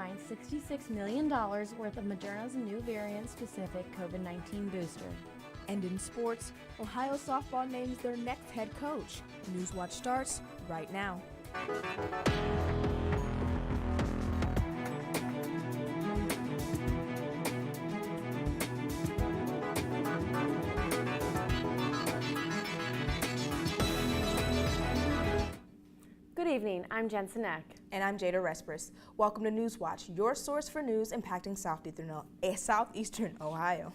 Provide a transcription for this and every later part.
buying $66 million worth of Moderna's new variant-specific COVID-19 booster. And in sports, Ohio softball names their next head coach. Newswatch starts right now. Good evening, I'm Jensen Eck. And I'm Jada Respris. Welcome to Newswatch, your source for news impacting southeastern Ohio.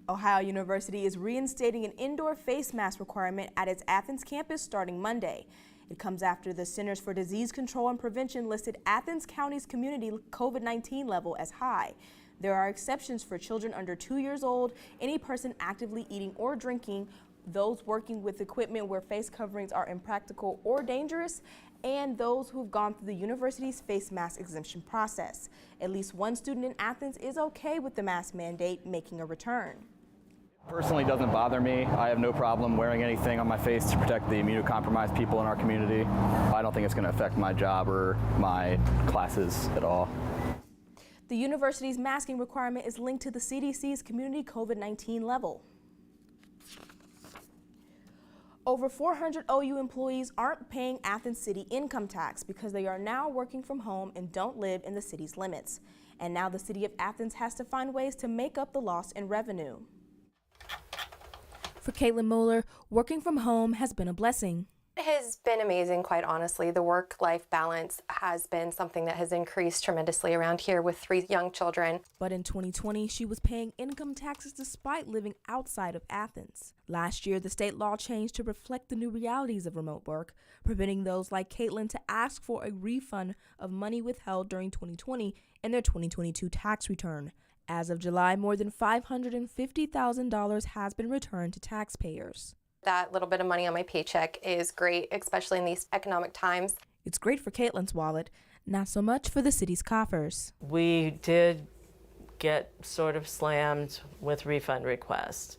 Ohio University is reinstating an indoor face mask requirement at its Athens campus starting Monday. It comes after the Centers for Disease Control and Prevention listed Athens County's community COVID-19 level as high. There are exceptions for children under 2 years old, any person actively eating or drinking, those working with equipment where face coverings are impractical or dangerous, and those who've gone through the university's face mask exemption process. At least one student in Athens is okay with the mask mandate making a return. Personally, doesn't bother me. I have no problem wearing anything on my face to protect the immunocompromised people in our community. I don't think it's going to affect my job or my classes at all. The university's masking requirement is linked to the CDC's community COVID-19 level. Over 400 OU employees aren't paying Athens City income tax because they are now working from home and don't live in the city's limits. And now the city of Athens has to find ways to make up the loss in revenue. For Caitlin Moeller, working from home has been a blessing. It has been amazing, quite honestly. The work-life balance has been something that has increased tremendously around here with 3 young children. But in 2020, she was paying income taxes despite living outside of Athens. Last year, the state law changed to reflect the new realities of remote work, preventing those like Caitlin to ask for a refund of money withheld during 2020 in their 2022 tax return. As of July, more than $550,000 has been returned to taxpayers. That little bit of money on my paycheck is great, especially in these economic times. It's great for Caitlin's wallet, not so much for the city's coffers. We did get sort of slammed with refund requests.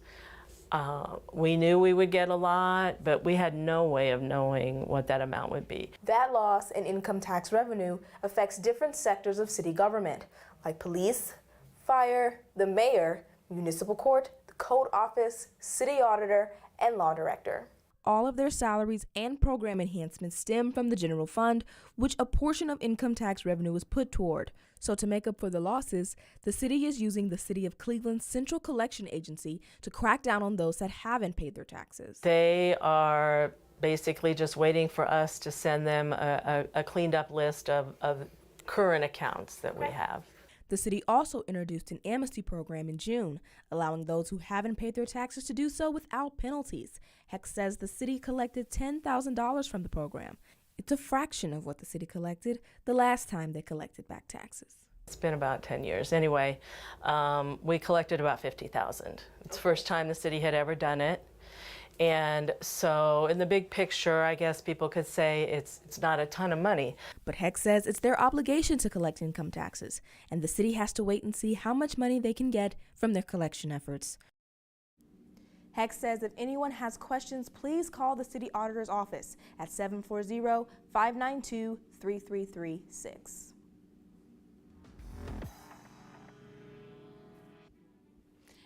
We knew we would get a lot, but we had no way of knowing what that amount would be. That loss in income tax revenue affects different sectors of city government, like police, fire, the mayor, municipal court, the code office, city auditor, and law director. All of their salaries and program enhancements stem from the general fund, which a portion of income tax revenue is put toward. So to make up for the losses, the city is using the City of Cleveland's Central Collection Agency to crack down on those that haven't paid their taxes. They are basically just waiting for us to send them a cleaned up list of current accounts that we have. The city also introduced an amnesty program in June, allowing those who haven't paid their taxes to do so without penalties. Heck says the city collected $10,000 from the program. It's a fraction of what the city collected the last time they collected back taxes. It's been about 10 years. Anyway, we collected about $50,000. It's the first time the city had ever done it. And so in the big picture, I guess people could say it's not a ton of money. But Heck says it's their obligation to collect income taxes, and the city has to wait and see how much money they can get from their collection efforts. Heck says if anyone has questions, please call the city auditor's office at 740-592-3336.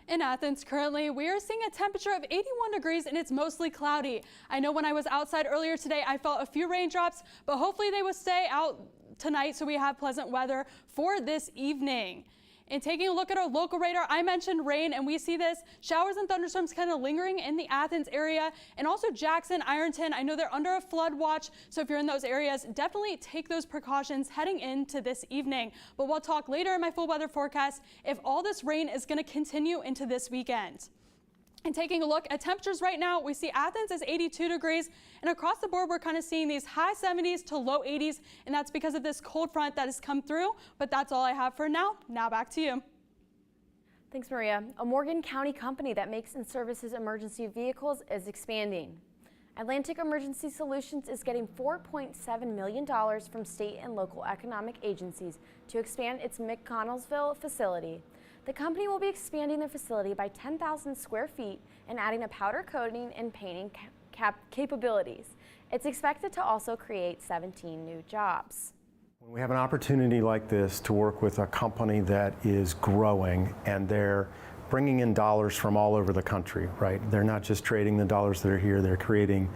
In Athens currently, we are seeing a temperature of 81 degrees and it's mostly cloudy. I know when I was outside earlier today, I felt a few raindrops, but hopefully they will stay out tonight so we have pleasant weather for this evening. And taking a look at our local radar, I mentioned rain, and we see this showers and thunderstorms kind of lingering in the Athens area, and also Jackson, Ironton. I know they're under a flood watch, so if you're in those areas, definitely take those precautions heading into this evening. But we'll talk later in my full weather forecast if all this rain is going to continue into this weekend. And taking a look at temperatures right now, we see Athens is 82 degrees, and across the board we're kind of seeing these high 70s to low 80s, and that's because of this cold front that has come through. But that's all I have for now. Now back to you. Thanks, Maria. A Morgan County company that makes and services emergency vehicles is expanding. Atlantic Emergency Solutions is getting $4.7 million from state and local economic agencies to expand its McConnellsville facility. The company will be expanding their facility by 10,000 square feet and adding a powder coating and painting capabilities. It's expected to also create 17 new jobs. When we have an opportunity like this to work with a company that is growing and they're bringing in dollars from all over the country, right? They're not just trading the dollars that are here, they're creating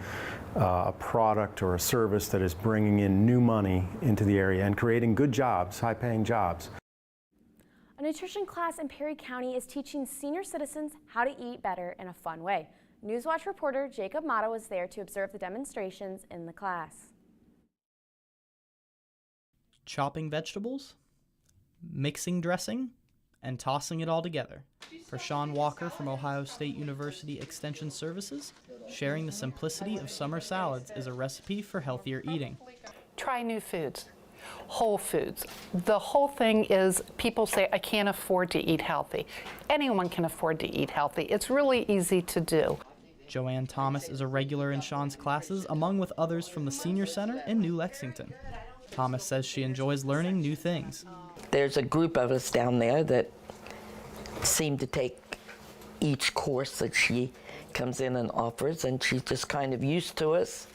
a product or a service that is bringing in new money into the area and creating good jobs, high-paying jobs. A nutrition class in Perry County is teaching senior citizens how to eat better in a fun way. Newswatch reporter Jacob Mata was there to observe the demonstrations in the class. Chopping vegetables, mixing dressing, and tossing it all together. For Sean Walker from Ohio State University Extension Services, sharing the simplicity of summer salads is a recipe for healthier eating. Try new foods, whole foods. The whole thing is people say, I can't afford to eat healthy. Anyone can afford to eat healthy. It's really easy to do. Joanne Thomas is a regular in Sean's classes, among with others from the Senior Center in New Lexington. Thomas says she enjoys learning new things. There's a group of us down there that seem to take each course that she comes in and offers, and she's just kind of used to us.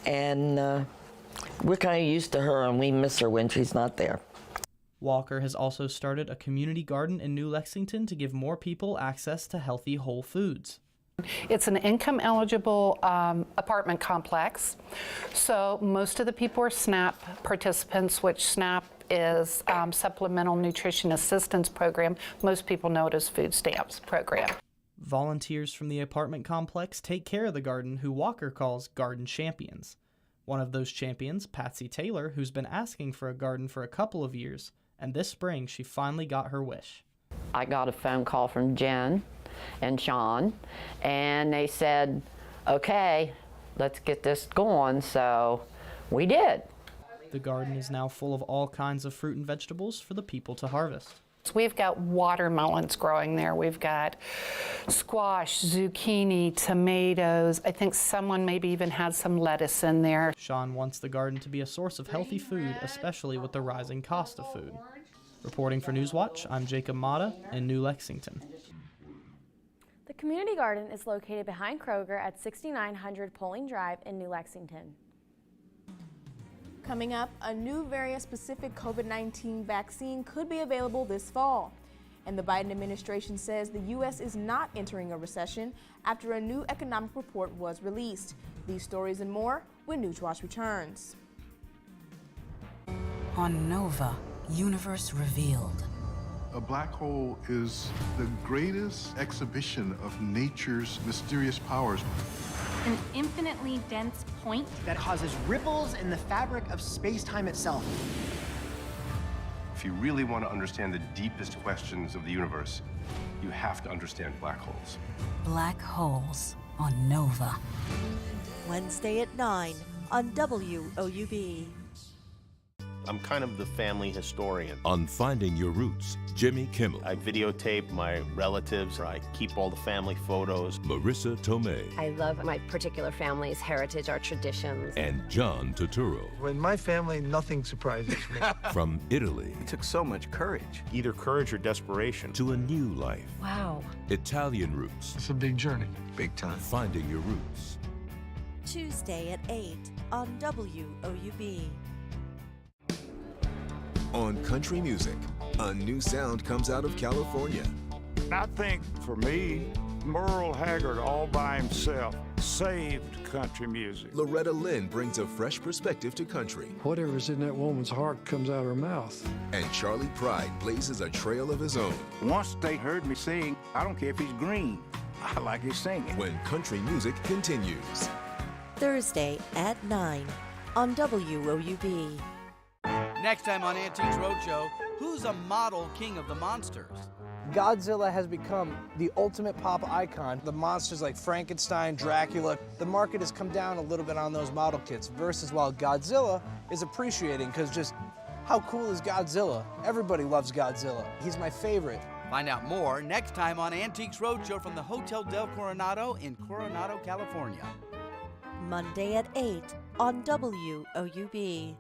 And we're kind of used to her, and we miss her when she's not there. Walker has also started a community garden in New Lexington to give more people access to healthy whole foods. It's an income-eligible apartment complex, so most of the people are SNAP participants, which SNAP is Supplemental Nutrition Assistance Program. Most people know it as food stamps program. Volunteers from the apartment complex take care of the garden, who Walker calls garden champions. One of those champions, Patsy Taylor, who's been asking for a garden for a couple of years, and this spring she finally got her wish. I got a phone call from Jen and Sean, and they said, okay, let's get this going, so we did. The garden is now full of all kinds of fruit and vegetables for the people to harvest. So we've got watermelons growing there. We've got squash, zucchini, tomatoes. I think someone maybe even had some lettuce in there. Sean wants the garden to be a source of healthy food, especially with the rising cost of food. Reporting for Newswatch, I'm Jacob Mata in New Lexington. The community garden is located behind Kroger at 6900 Poling Drive in New Lexington. Coming up, a new variant-specific COVID-19 vaccine could be available this fall. And the Biden administration says the U.S. is not entering a recession after a new economic report was released. These stories and more when Newswatch returns. On Nova, Universe Revealed. A black hole is the greatest exhibition of nature's mysterious powers. An infinitely dense point that causes ripples in the fabric of space-time itself. If you really want to understand the deepest questions of the universe, you have to understand black holes. Black Holes on Nova. Wednesday at 9 on WOUB. I'm kind of the family historian. On Finding Your Roots, Jimmy Kimmel. I videotape my relatives. I keep all the family photos. Marissa Tomei. I love my particular family's heritage, our traditions. And John Turturro. In my family, nothing surprises me. From Italy. It took so much courage. Either courage or desperation. To a new life. Wow. Italian Roots. It's a big journey. Big time. Finding Your Roots. Tuesday at 8 on WOUB. On country music, a new sound comes out of California. I think, for me, Merle Haggard all by himself saved country music. Loretta Lynn brings a fresh perspective to country. Whatever's in that woman's heart comes out her mouth. And Charlie Pride blazes a trail of his own. Once they heard me sing, I don't care if he's green, I like his singing. When country music continues. Thursday at 9 on WOUB. Next time on Antiques Roadshow, who's a model king of the monsters? Godzilla has become the ultimate pop icon. The monsters like Frankenstein, Dracula, the market has come down a little bit on those model kits versus while Godzilla is appreciating because just how cool is Godzilla? Everybody loves Godzilla. He's my favorite. Find out more next time on Antiques Roadshow from the Hotel Del Coronado in Coronado, California. Monday at 8 on WOUB.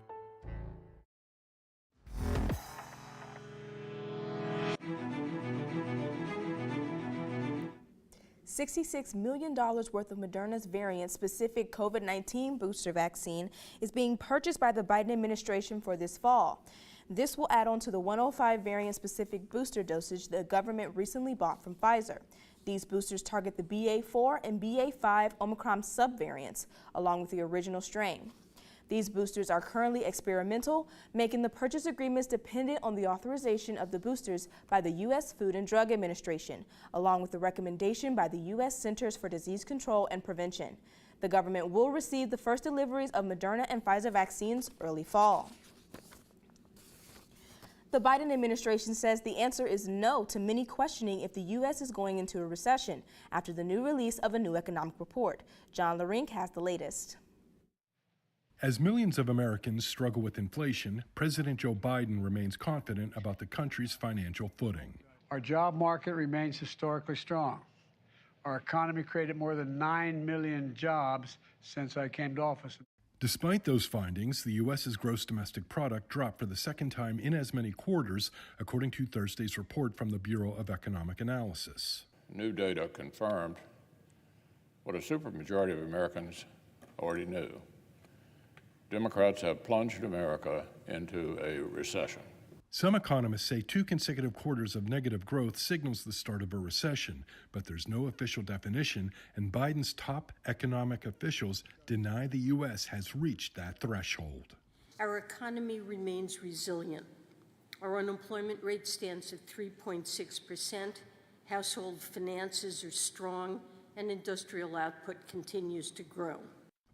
$66 million worth of Moderna's variant-specific COVID-19 booster vaccine is being purchased by the Biden administration for this fall. This will add on to the 105 variant-specific booster dosage the government recently bought from Pfizer. These boosters target the BA4 and BA5 Omicron subvariants, along with the original strain. These boosters are currently experimental, making the purchase agreements dependent on the authorization of the boosters by the U.S. Food and Drug Administration, along with the recommendation by the U.S. Centers for Disease Control and Prevention. The government will receive the first deliveries of Moderna and Pfizer vaccines early fall. The Biden administration says the answer is no to many questioning if the U.S. is going into a recession after the new release of a new economic report. John Larink has the latest. As millions of Americans struggle with inflation, President Joe Biden remains confident about the country's financial footing. Our job market remains historically strong. Our economy created more than 9 million jobs since I came to office. Despite those findings, the U.S.'s gross domestic product dropped for the second time in as many quarters, according to Thursday's report from the Bureau of Economic Analysis. New data confirmed what a supermajority of Americans already knew. Democrats have plunged America into a recession. Some economists say 2 consecutive quarters of negative growth signals the start of a recession, but there's no official definition, and Biden's top economic officials deny the U.S. has reached that threshold. Our economy remains resilient. Our unemployment rate stands at 3.6%, household finances are strong, and industrial output continues to grow.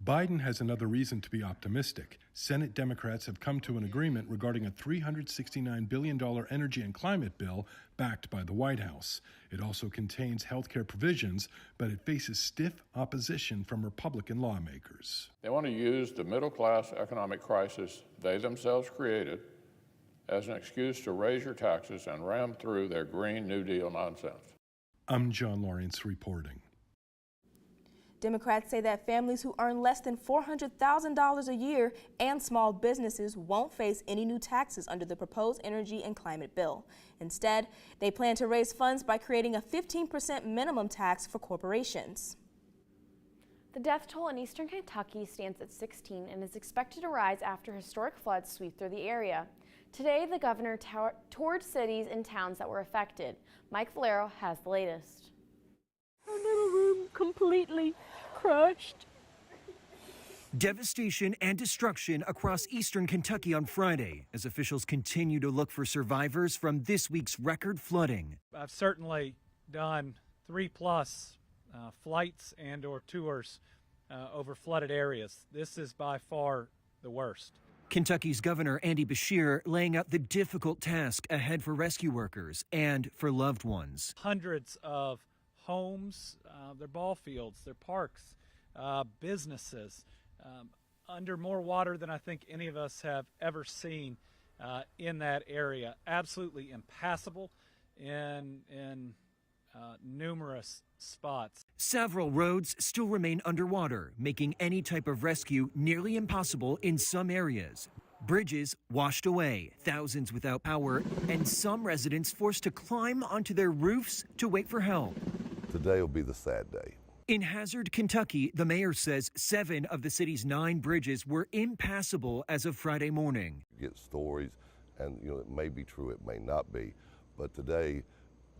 Biden has another reason to be optimistic. Senate Democrats have come to an agreement regarding a $369 billion energy and climate bill backed by the White House. It also contains health care provisions, but it faces stiff opposition from Republican lawmakers. They want to use the middle-class economic crisis they themselves created as an excuse to raise your taxes and ram through their Green New Deal nonsense. I'm John Lawrence reporting. Democrats say that families who earn less than $400,000 a year and small businesses won't face any new taxes under the proposed energy and climate bill. Instead, they plan to raise funds by creating a 15% minimum tax for corporations. The death toll in eastern Kentucky stands at 16 and is expected to rise after historic floods sweep through the area. Today, the governor toured cities and towns that were affected. Mike Valero has the latest. Our little room completely crushed. Devastation and destruction across eastern Kentucky on Friday as officials continue to look for survivors from this week's record flooding. I've certainly done 3+ flights and or tours over flooded areas. This is by far the worst. Kentucky's Governor Andy Beshear laying out the difficult task ahead for rescue workers and for loved ones. Hundreds of homes, their ball fields, their parks, businesses, under more water than I think any of us have ever seen in that area. Absolutely impassable in numerous spots. Several roads still remain underwater, making any type of rescue nearly impossible in some areas. Bridges washed away, thousands without power, and some residents forced to climb onto their roofs to wait for help. Today will be the sad day. In Hazard, Kentucky, the mayor says 7 of the city's 9 bridges were impassable as of Friday morning. You get stories, and it may be true, it may not be, but today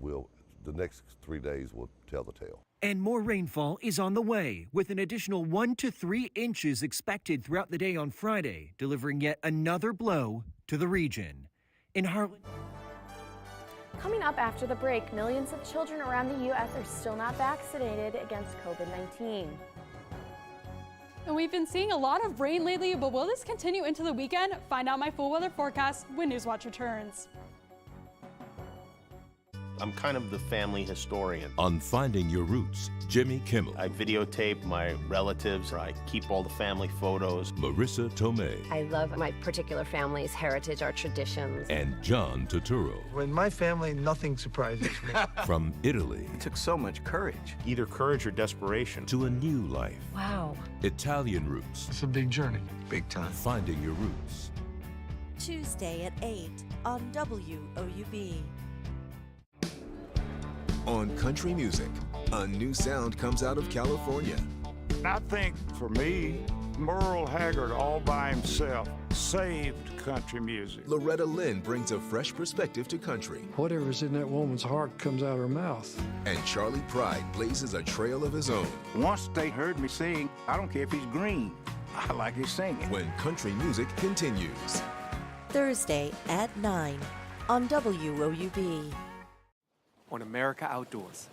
the next 3 days will tell the tale. And more rainfall is on the way, with an additional 1 to 3 inches expected throughout the day on Friday, delivering yet another blow to the region. In Harlan. Coming up after the break, millions of children around the U.S. are still not vaccinated against COVID-19. And we've been seeing a lot of rain lately, but will this continue into the weekend? Find out my full weather forecast when Newswatch returns. I'm kind of the family historian. On Finding Your Roots, Jimmy Kimmel. I videotape my relatives. I keep all the family photos. Marissa Tomei. I love my particular family's heritage, our traditions. And John Turturro. In my family, nothing surprises me. From Italy. It took so much courage. Either courage or desperation. To a new life. Wow. Italian Roots. It's a big journey. Big time. Finding Your Roots. Tuesday at 8 on WOUB. On Country Music, A new sound comes out of California. I think for me, Merle Haggard all by himself saved country music. Loretta Lynn brings a fresh perspective to country. Whatever's in that woman's heart comes out her mouth. And Charlie Pride blazes a trail of his own. Once they heard me sing, I don't care if he's green, I like his singing. When country music continues. Thursday at 9 on WOUB. On America Outdoors.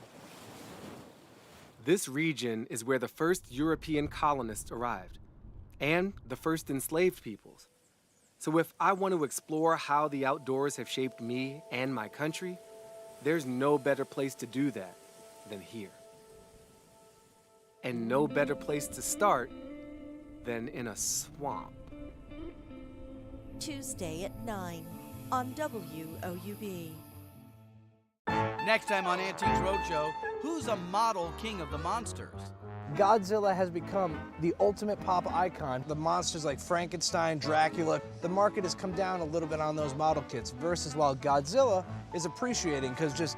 This region is where the first European colonists arrived, and the first enslaved peoples. So if I want to explore how the outdoors have shaped me and my country, there's no better place to do that than here. And no better place to start than in a swamp. Tuesday at 9 on WOUB. Next time on Antiques Roadshow, who's a model king of the monsters? Godzilla has become the ultimate pop icon. The monsters like Frankenstein, Dracula, the market has come down a little bit on those model kits versus while Godzilla is appreciating because just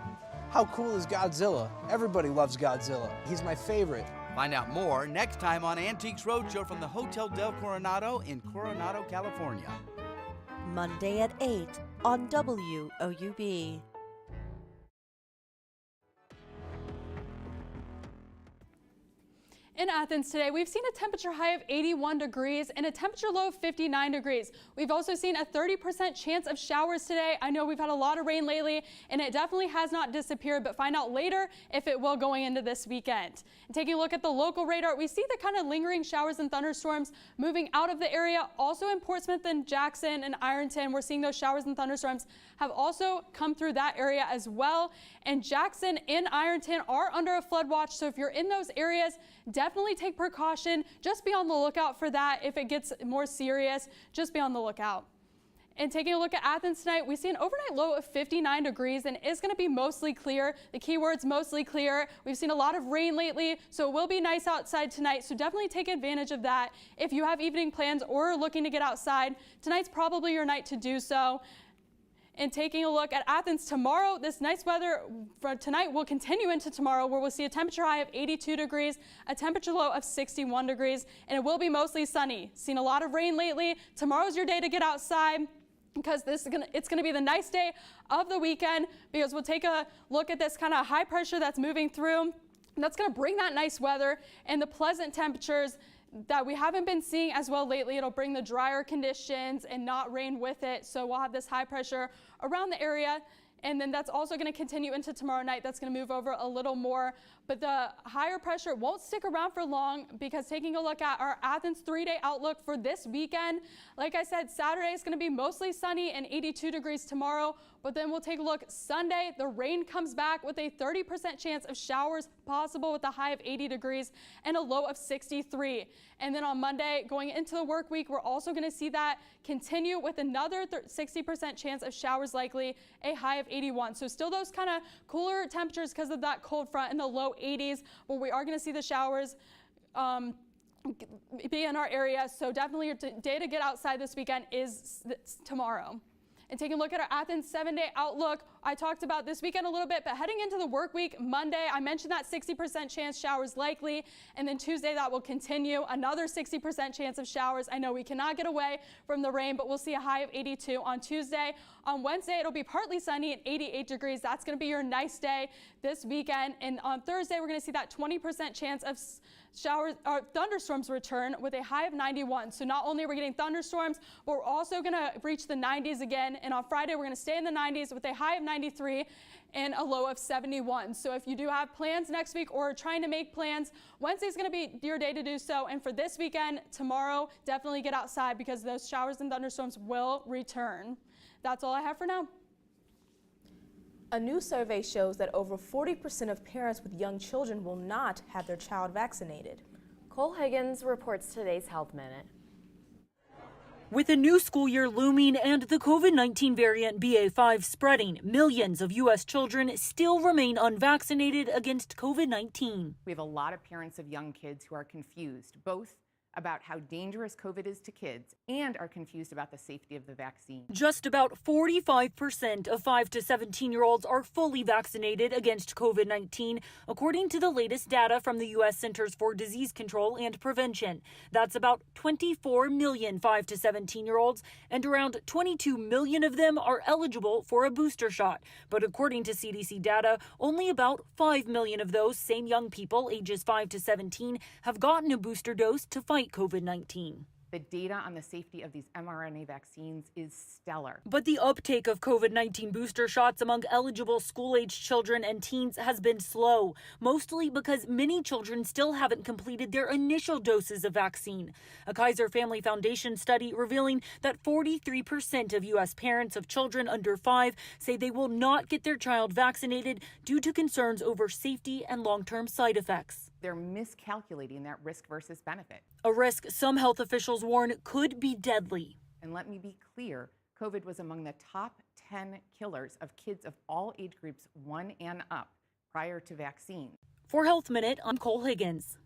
how cool is Godzilla? Everybody loves Godzilla. He's my favorite. Find out more next time on Antiques Roadshow from the Hotel del Coronado in Coronado, California. Monday at 8 on WOUB. In Athens today, we've seen a temperature high of 81 degrees and a temperature low of 59 degrees. We've also seen a 30% chance of showers today. I know we've had a lot of rain lately, and it definitely has not disappeared, but find out later if it will going into this weekend. And taking a look at the local radar, we see the kind of lingering showers and thunderstorms moving out of the area. Also in Portsmouth and Jackson and Ironton, we're seeing those showers and thunderstorms have also come through that area as well. And Jackson and Ironton are under a flood watch, so if you're in those areas, definitely take precaution. Just be on the lookout for that. If it gets more serious, just be on the lookout. And taking a look at Athens tonight, we see an overnight low of 59 degrees and it's going to be mostly clear. The key word's mostly clear. We've seen a lot of rain lately, so it will be nice outside tonight, so definitely take advantage of that. If you have evening plans or are looking to get outside, tonight's probably your night to do so. And taking a look at Athens tomorrow, this nice weather for tonight will continue into tomorrow, where we'll see a temperature high of 82 degrees, a temperature low of 61 degrees, and it will be mostly sunny. Seen a lot of rain lately. Tomorrow's your day to get outside, because it's gonna be the nice day of the weekend, because we'll take a look at this kind of high pressure that's moving through. And that's gonna bring that nice weather and the pleasant temperatures that we haven't been seeing as well lately. It'll bring the drier conditions and not rain with it. So we'll have this high pressure around the area. And then that's also going to continue into tomorrow night. That's going to move over a little more. But the higher pressure won't stick around for long, because taking a look at our Athens 3-day outlook for this weekend, like I said, Saturday is going to be mostly sunny and 82 degrees tomorrow. But then we'll take a look Sunday. The rain comes back with a 30% chance of showers possible with a high of 80 degrees and a low of 63. And then on Monday, going into the work week, we're also going to see that continue with another 60% chance of showers likely, a high of 81. So still those kind of cooler temperatures because of that cold front in the low 80s, but we are going to see the showers be in our area. So definitely your day to get outside this weekend is tomorrow. And taking a look at our Athens 7-day outlook, I talked about this weekend a little bit, but heading into the work week, Monday, I mentioned that 60% chance showers likely, and then Tuesday that will continue, another 60% chance of showers. I know we cannot get away from the rain, but we'll see a high of 82 on Tuesday. On Wednesday, it'll be partly sunny and 88 degrees. That's going to be your nice day this weekend. And on Thursday, we're going to see that 20% chance of showers or thunderstorms return with a high of 91. So not only are we getting thunderstorms, but we're also going to reach the 90s again. And on Friday, we're going to stay in the 90s with a high of 93 and a low of 71. So if you do have plans next week or are trying to make plans, Wednesday's going to be your day to do so. And for this weekend, tomorrow, definitely get outside because those showers and thunderstorms will return. That's all I have for now. A new survey shows that over 40% of parents with young children will not have their child vaccinated. Cole Higgins reports today's Health Minute. With a new school year looming and the COVID-19 variant BA.5 spreading, millions of U.S. children still remain unvaccinated against COVID-19. We have a lot of parents of young kids who are confused, both about how dangerous COVID is to kids and are confused about the safety of the vaccine. Just about 45% of 5 to 17-year-olds are fully vaccinated against COVID-19, according to the latest data from the U.S. Centers for Disease Control and Prevention. That's about 24 million 5 to 17-year-olds, and around 22 million of them are eligible for a booster shot. But according to CDC data, only about 5 million of those same young people, ages 5 to 17, have gotten a booster dose to fight COVID-19. The data on the safety of these mRNA vaccines is stellar. But the uptake of COVID-19 booster shots among eligible school-aged children and teens has been slow, mostly because many children still haven't completed their initial doses of vaccine. A Kaiser Family Foundation study revealing that 43% of U.S. parents of children under 5 say they will not get their child vaccinated due to concerns over safety and long-term side effects. They're miscalculating that risk versus benefit. A risk some health officials warn could be deadly. And let me be clear, COVID was among the top 10 killers of kids of all age groups 1 and up prior to vaccine. For Health Minute, I'm Cole Higgins.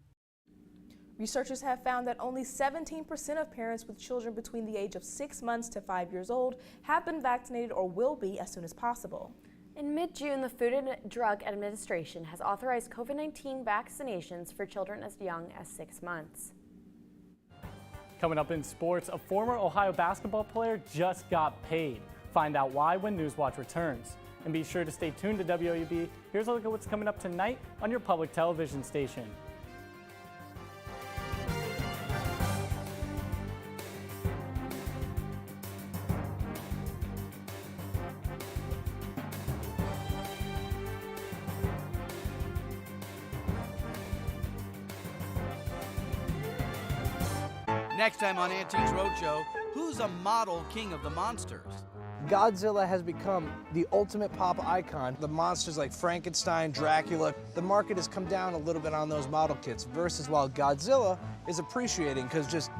Researchers have found that only 17% of parents with children between the age of 6 months to 5 years old have been vaccinated or will be as soon as possible. In mid-June, the Food and Drug Administration has authorized COVID-19 vaccinations for children as young as 6 months. Coming up in sports, a former Ohio basketball player just got paid. Find out why when Newswatch returns. And be sure to stay tuned to WOUB. Here's a look at what's coming up tonight on your public television station. Next time on Antiques Roadshow, who's a model king of the monsters? Godzilla has become the ultimate pop icon. The monsters like Frankenstein, Dracula, the market has come down a little bit on those model kits versus while Godzilla is appreciating because just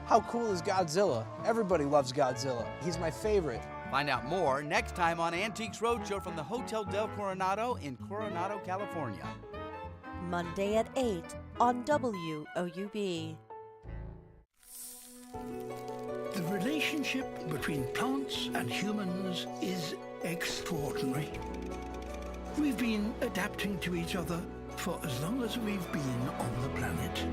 how cool is Godzilla? Everybody loves Godzilla. He's my favorite. Find out more next time on Antiques Roadshow from the Hotel del Coronado in Coronado, California. Monday at 8 on WOUB. The relationship between plants and humans is extraordinary. We've been adapting to each other for as long as we've been on the planet.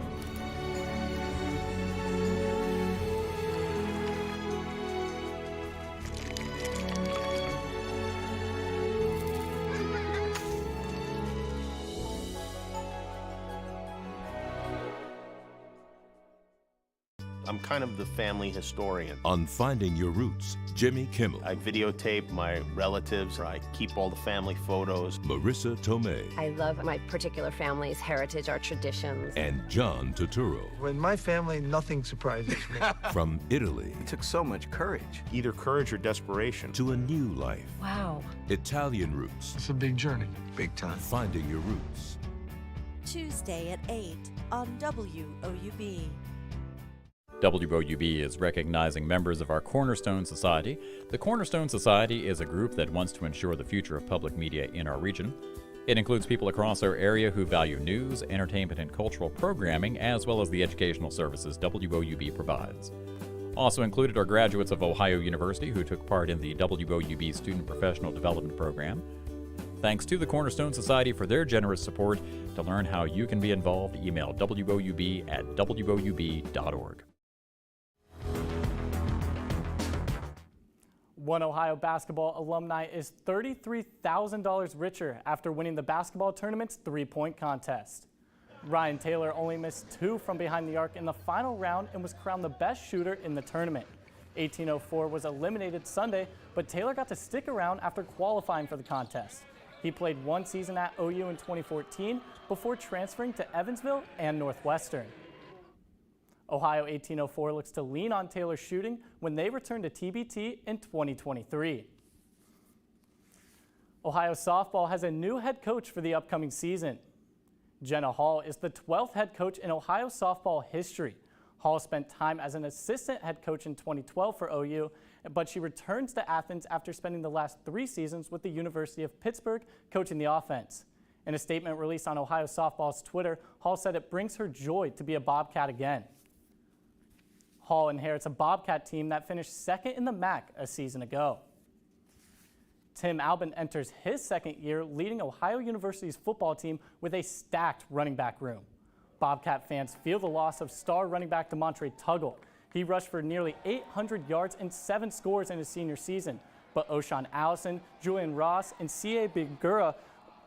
I'm kind of the family historian. On Finding Your Roots, Jimmy Kimmel. I videotape my relatives. I keep all the family photos. Marissa Tomei. I love my particular family's heritage, our traditions. And John Turturro. In my family, nothing surprises me. From Italy. It took so much courage. Either courage or desperation. To a new life. Wow. Italian Roots. It's a big journey. Big time. Finding Your Roots. Tuesday at 8 on WOUB. WOUB is recognizing members of our Cornerstone Society. The Cornerstone Society is a group that wants to ensure the future of public media in our region. It includes people across our area who value news, entertainment, and cultural programming, as well as the educational services WOUB provides. Also included are graduates of Ohio University who took part in the WOUB Student Professional Development Program. Thanks to the Cornerstone Society for their generous support. To learn how you can be involved, email woub@woub.org. One Ohio basketball alumni is $33,000 richer after winning the basketball tournament's three-point contest. Ryan Taylor only missed 2 from behind the arc in the final round and was crowned the best shooter in the tournament. 1804 was eliminated Sunday, but Taylor got to stick around after qualifying for the contest. He played 1 season at OU in 2014 before transferring to Evansville and Northwestern. Ohio 1804 looks to lean on Taylor's shooting when they return to TBT in 2023. Ohio softball has a new head coach for the upcoming season. Jenna Hall is the 12th head coach in Ohio softball history. Hall spent time as an assistant head coach in 2012 for OU, but she returns to Athens after spending the last 3 seasons with the University of Pittsburgh coaching the offense. In a statement released on Ohio softball's Twitter, Hall said it brings her joy to be a Bobcat again. Hall inherits a Bobcat team that finished second in the MAC a season ago. Tim Albin enters his second year leading Ohio University's football team with a stacked running back room. Bobcat fans feel the loss of star running back DeMontre Tuggle. He rushed for nearly 800 yards and 7 scores in his senior season. But O'Shawn Allison, Julian Ross, and C.A. Bigura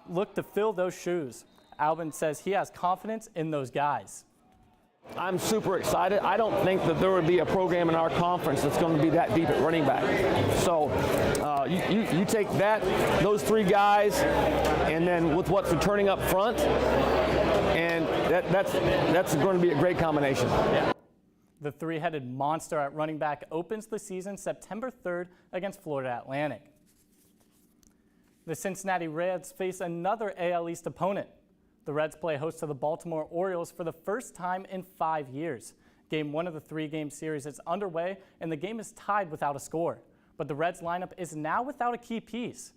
look to fill those shoes. Albin says he has confidence in those guys. I'm super excited. I don't think that there would be a program in our conference that's going to be that deep at running back. So you take those 3 guys, and then with what's returning up front, and that's going to be a great combination. Yeah. The 3-headed monster at running back opens the season September 3rd against Florida Atlantic. The Cincinnati Reds face another AL East opponent. The Reds play host to the Baltimore Orioles for the first time in 5 years. Game 1 of the 3-game series is underway, and the game is tied without a score. But the Reds lineup is now without a key piece.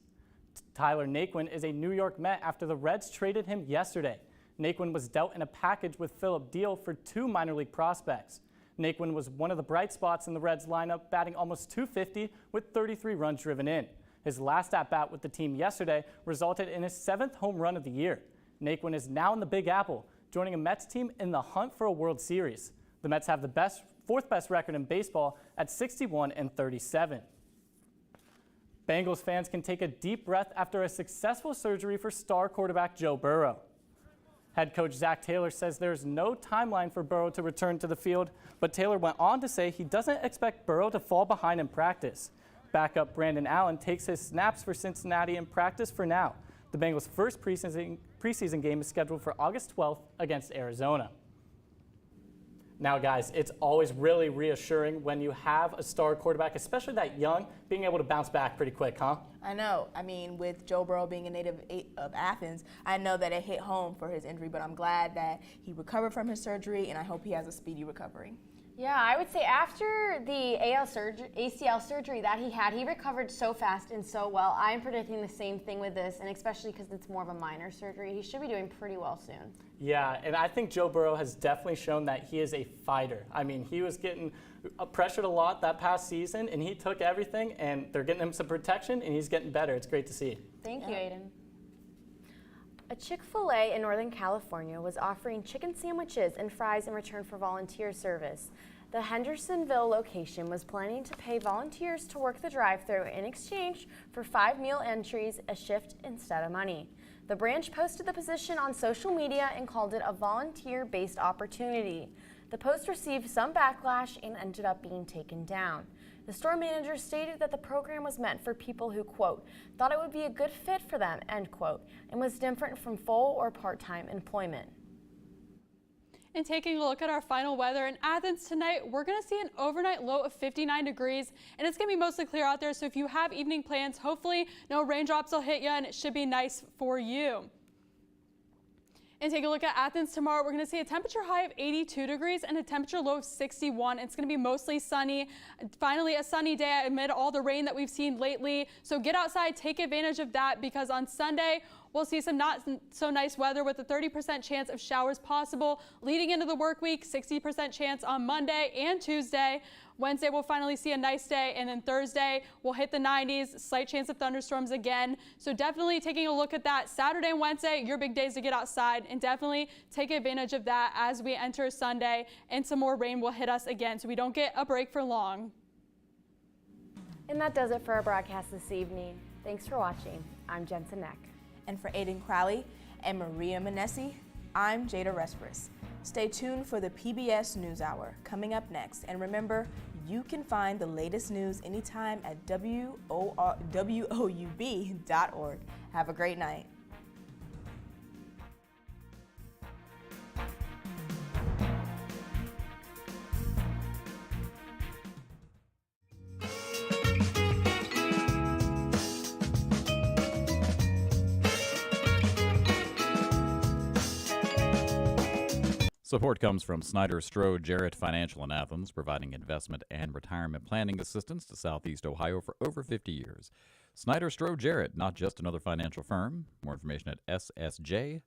Tyler Naquin is a New York Met after the Reds traded him yesterday. Naquin was dealt in a package with Phillip Diehl for 2 minor league prospects. Naquin was one of the bright spots in the Reds lineup, batting almost .250 with 33 runs driven in. His last at-bat with the team yesterday resulted in his 7th home run of the year. Naquin is now in the Big Apple, joining a Mets team in the hunt for a World Series. The Mets have the 4th best record in baseball at 61-37. Bengals fans can take a deep breath after a successful surgery for star quarterback Joe Burrow. Head coach Zach Taylor says there's no timeline for Burrow to return to the field, but Taylor went on to say he doesn't expect Burrow to fall behind in practice. Backup Brandon Allen takes his snaps for Cincinnati in practice for now. The Bengals' first preseason game is scheduled for August 12th against Arizona. Now, guys, it's always really reassuring when you have a star quarterback, especially that young, being able to bounce back pretty quick, huh? I know. I mean, with Joe Burrow being a native of Athens, I know that it hit home for his injury, but I'm glad that he recovered from his surgery, and I hope he has a speedy recovery. Yeah, I would say after the ACL surgery that he had, he recovered so fast and so well. I'm predicting the same thing with this, and especially because it's more of a minor surgery, he should be doing pretty well soon. Yeah, and I think Joe Burrow has definitely shown that he is a fighter. I mean, he was getting pressured a lot that past season, and he took everything, and they're getting him some protection, and he's getting better. It's great to see. Thank you, Aiden. A Chick-fil-A in Northern California was offering chicken sandwiches and fries in return for volunteer service. The Hendersonville location was planning to pay volunteers to work the drive-thru in exchange for 5 meal entries a shift instead of money. The branch posted the position on social media and called it a volunteer-based opportunity. The post received some backlash and ended up being taken down. The store manager stated that the program was meant for people who, quote, thought it would be a good fit for them, end quote, and was different from full or part-time employment. And taking a look at our final weather in Athens tonight, we're going to see an overnight low of 59 degrees, and it's going to be mostly clear out there, so if you have evening plans, hopefully no raindrops will hit you, and it should be nice for you. And take a look at Athens tomorrow. We're going to see a temperature high of 82 degrees and a temperature low of 61. It's going to be mostly sunny. Finally, a sunny day amid all the rain that we've seen lately. So get outside, take advantage of that, because on Sunday, we'll see some not so nice weather with a 30% chance of showers possible. Leading into the work week, 60% chance on Monday and Tuesday. Wednesday, we'll finally see a nice day, and then Thursday, we'll hit the 90s, slight chance of thunderstorms again. So definitely taking a look at that. Saturday and Wednesday, your big days to get outside, and definitely take advantage of that as we enter Sunday, and some more rain will hit us again, so we don't get a break for long. And that does it for our broadcast this evening. Thanks for watching. I'm Jensen Neck. And for Aiden Crowley and Maria Manessi, I'm Jada Respris. Stay tuned for the PBS NewsHour coming up next. And remember, you can find the latest news anytime at WOUB.org. Have a great night. Support comes from Snyder Strode Jarrett Financial in Athens, providing investment and retirement planning assistance to Southeast Ohio for over 50 years. Snyder Strode Jarrett, not just another financial firm. More information at ssj.finance.